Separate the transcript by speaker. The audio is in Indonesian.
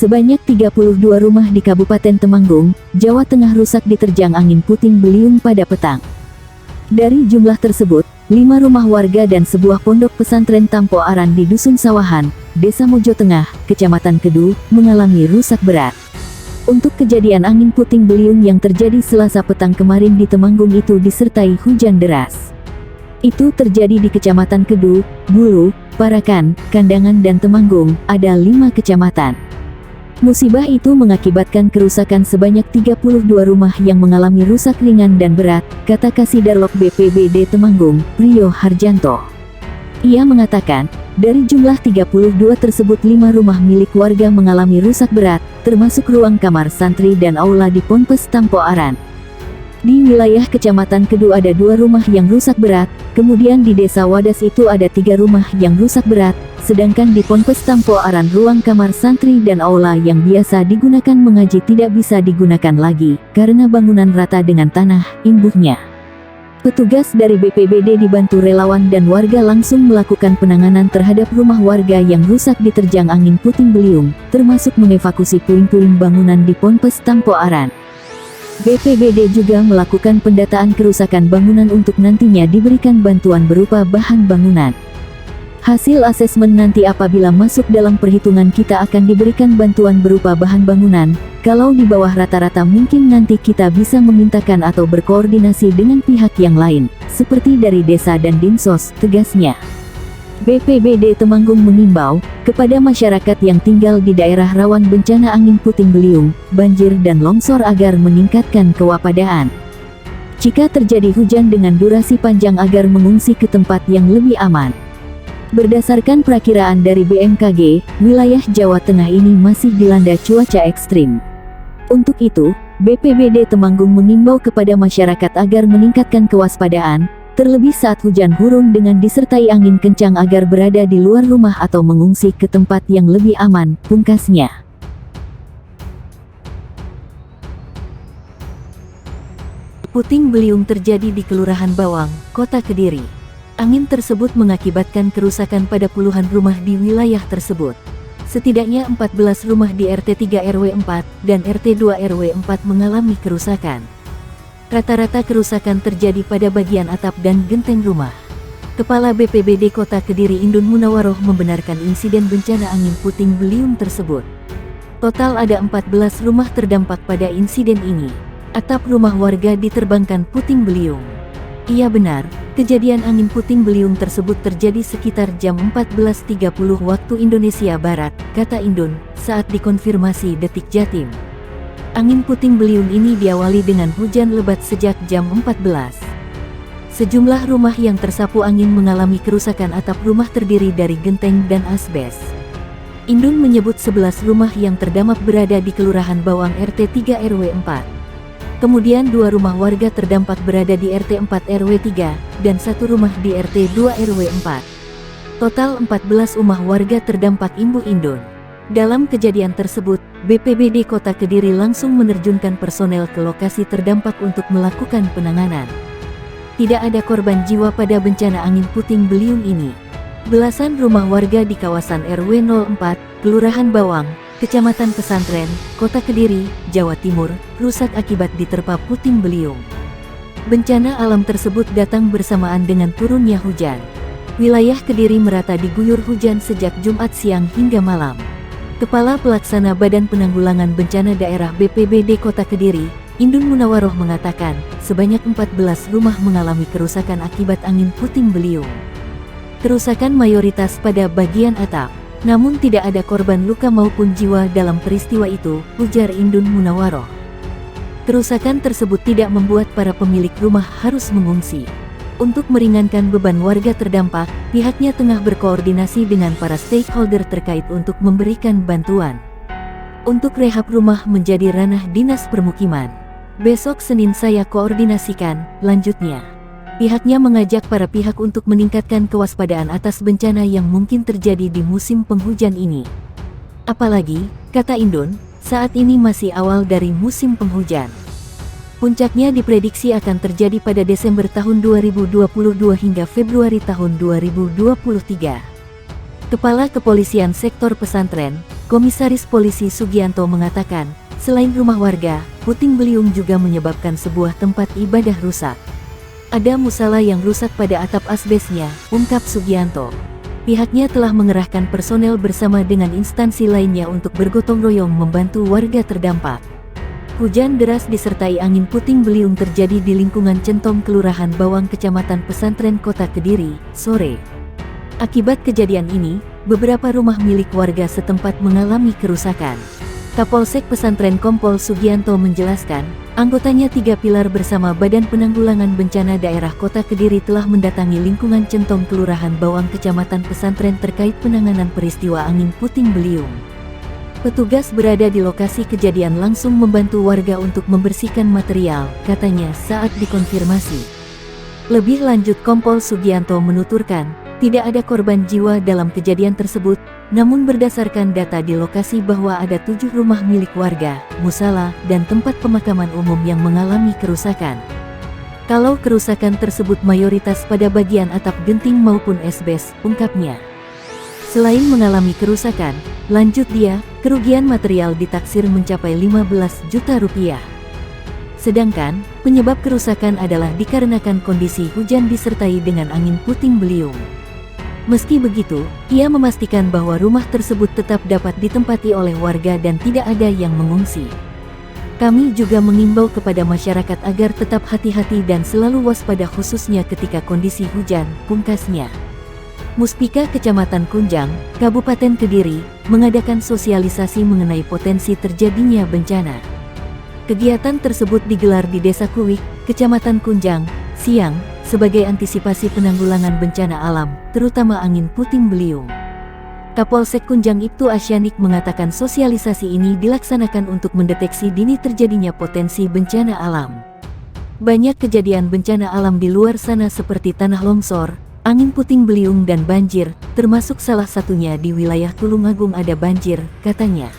Speaker 1: Sebanyak 32 rumah di Kabupaten Temanggung, Jawa Tengah rusak diterjang angin puting beliung pada petang. Dari jumlah tersebut, 5 rumah warga dan sebuah pondok pesantren Tampo Aran di Dusun Sawahan, Desa Mojo Tengah, Kecamatan Kedu, mengalami rusak berat. Untuk kejadian angin puting beliung yang terjadi Selasa petang kemarin di Temanggung itu disertai hujan deras. Itu terjadi di Kecamatan Kedu, Bulu, Parakan, Kandangan dan Temanggung, ada 5 kecamatan. Musibah itu mengakibatkan kerusakan sebanyak 32 rumah yang mengalami rusak ringan dan berat, kata Kasidarlok BPBD Temanggung, Priyo Harjanto. Ia mengatakan, dari jumlah 32 tersebut 5 rumah milik warga mengalami rusak berat, termasuk ruang kamar santri dan aula di Ponpes Tampo Aran. Di wilayah Kecamatan Kedu ada 2 rumah yang rusak berat, kemudian di Desa Wadas itu ada 3 rumah yang rusak berat, sedangkan di Ponpes Tampo Aran ruang kamar santri dan aula yang biasa digunakan mengaji tidak bisa digunakan lagi, karena bangunan rata dengan tanah, imbuhnya. Petugas dari BPBD dibantu relawan dan warga langsung melakukan penanganan terhadap rumah warga yang rusak diterjang angin puting beliung, termasuk mengevakuasi puing-puing bangunan di Ponpes Tampo Aran. BPBD juga melakukan pendataan kerusakan bangunan untuk nantinya diberikan bantuan berupa bahan bangunan. Hasil asesmen nanti apabila masuk dalam perhitungan kita akan diberikan bantuan berupa bahan bangunan, kalau di bawah rata-rata mungkin nanti kita bisa memintakan atau berkoordinasi dengan pihak yang lain, seperti dari desa dan dinsos, tegasnya. BPBD Temanggung mengimbau kepada masyarakat yang tinggal di daerah rawan bencana angin puting beliung, banjir dan longsor agar meningkatkan kewaspadaan. Jika terjadi hujan dengan durasi panjang agar mengungsi ke tempat yang lebih aman. Berdasarkan perakiraan dari BMKG, wilayah Jawa Tengah ini masih dilanda cuaca ekstrim. Untuk itu, BPBD Temanggung mengimbau kepada masyarakat agar meningkatkan kewaspadaan, terlebih saat hujan hurung dengan disertai angin kencang agar berada di luar rumah atau mengungsi ke tempat yang lebih aman, pungkasnya. Puting beliung terjadi di Kelurahan Bawang, Kota Kediri. Angin tersebut mengakibatkan kerusakan pada puluhan rumah di wilayah tersebut. Setidaknya 14 rumah di RT 3 RW 4 dan RT 2 RW 4 mengalami kerusakan. Rata-rata kerusakan terjadi pada bagian atap dan genteng rumah. Kepala BPBD Kota Kediri Indun Munawaroh membenarkan insiden bencana angin puting beliung tersebut. Total ada 14 rumah terdampak pada insiden ini. Atap rumah warga diterbangkan puting beliung. Ia benar, kejadian angin puting beliung tersebut terjadi sekitar jam 14.30 waktu Indonesia Barat, kata Indun, saat dikonfirmasi Detik Jatim. Angin puting beliung ini diawali dengan hujan lebat sejak jam 14. Sejumlah rumah yang tersapu angin mengalami kerusakan atap rumah terdiri dari genteng dan asbes. Indun menyebut 11 rumah yang terdampak berada di Kelurahan Bawang RT 3 RW 4. Kemudian 2 rumah warga terdampak berada di RT 4 RW 3, dan 1 rumah di RT 2 RW 4. Total 14 rumah warga terdampak imbuh Indun. Dalam kejadian tersebut, BPBD Kota Kediri langsung menerjunkan personel ke lokasi terdampak untuk melakukan penanganan. Tidak ada korban jiwa pada bencana angin puting beliung ini. Belasan rumah warga di kawasan RW 04, Kelurahan Bawang, Kecamatan Pesantren, Kota Kediri, Jawa Timur, rusak akibat diterpa puting beliung. Bencana alam tersebut datang bersamaan dengan turunnya hujan. Wilayah Kediri merata diguyur hujan sejak Jumat siang hingga malam. Kepala Pelaksana Badan Penanggulangan Bencana Daerah BPBD Kota Kediri, Indun Munawaroh mengatakan, sebanyak 14 rumah mengalami kerusakan akibat angin puting beliung. Kerusakan mayoritas pada bagian atap, namun tidak ada korban luka maupun jiwa dalam peristiwa itu, ujar Indun Munawaroh. Kerusakan tersebut tidak membuat para pemilik rumah harus mengungsi. Untuk meringankan beban warga terdampak, pihaknya tengah berkoordinasi dengan para stakeholder terkait untuk memberikan bantuan. Untuk rehab rumah menjadi ranah Dinas Permukiman. Besok Senin saya koordinasikan, lanjutnya. Pihaknya mengajak para pihak untuk meningkatkan kewaspadaan atas bencana yang mungkin terjadi di musim penghujan ini. Apalagi, kata Indun, saat ini masih awal dari musim penghujan. Puncaknya diprediksi akan terjadi pada Desember tahun 2022 hingga Februari tahun 2023. Kepala Kepolisian Sektor Pesantren, Komisaris Polisi Sugianto mengatakan, selain rumah warga, puting beliung juga menyebabkan sebuah tempat ibadah rusak. Ada musala yang rusak pada atap asbesnya, ungkap Sugianto. Pihaknya telah mengerahkan personel bersama dengan instansi lainnya untuk bergotong royong membantu warga terdampak. Hujan deras disertai angin puting beliung terjadi di lingkungan Centong Kelurahan Bawang Kecamatan Pesantren Kota Kediri, sore. Akibat kejadian ini, beberapa rumah milik warga setempat mengalami kerusakan. Kapolsek Pesantren Kompol Sugianto menjelaskan, anggotanya 3 pilar bersama Badan Penanggulangan Bencana Daerah Kota Kediri telah mendatangi lingkungan Centong Kelurahan Bawang Kecamatan Pesantren terkait penanganan peristiwa angin puting beliung. Petugas berada di lokasi kejadian langsung membantu warga untuk membersihkan material, katanya saat dikonfirmasi. Lebih lanjut Kompol Sugianto menuturkan, tidak ada korban jiwa dalam kejadian tersebut, namun berdasarkan data di lokasi bahwa ada 7 rumah milik warga, musala, dan tempat pemakaman umum yang mengalami kerusakan. Kalau kerusakan tersebut mayoritas pada bagian atap genting maupun esbes, ungkapnya. Selain mengalami kerusakan, lanjut dia, kerugian material ditaksir mencapai 15 juta rupiah. Sedangkan, penyebab kerusakan adalah dikarenakan kondisi hujan disertai dengan angin puting beliung. Meski begitu, ia memastikan bahwa rumah tersebut tetap dapat ditempati oleh warga dan tidak ada yang mengungsi. Kami juga mengimbau kepada masyarakat agar tetap hati-hati dan selalu waspada khususnya ketika kondisi hujan, pungkasnya. Muspika Kecamatan Kunjang, Kabupaten Kediri, mengadakan sosialisasi mengenai potensi terjadinya bencana. Kegiatan tersebut digelar di Desa Kuwik, Kecamatan Kunjang, siang, sebagai antisipasi penanggulangan bencana alam, terutama angin puting beliung. Kapolsek Kunjang Ibtu Asyanik mengatakan sosialisasi ini dilaksanakan untuk mendeteksi dini terjadinya potensi bencana alam. Banyak kejadian bencana alam di luar sana seperti tanah longsor, angin puting beliung dan banjir, termasuk salah satunya di wilayah Tulungagung ada banjir, katanya.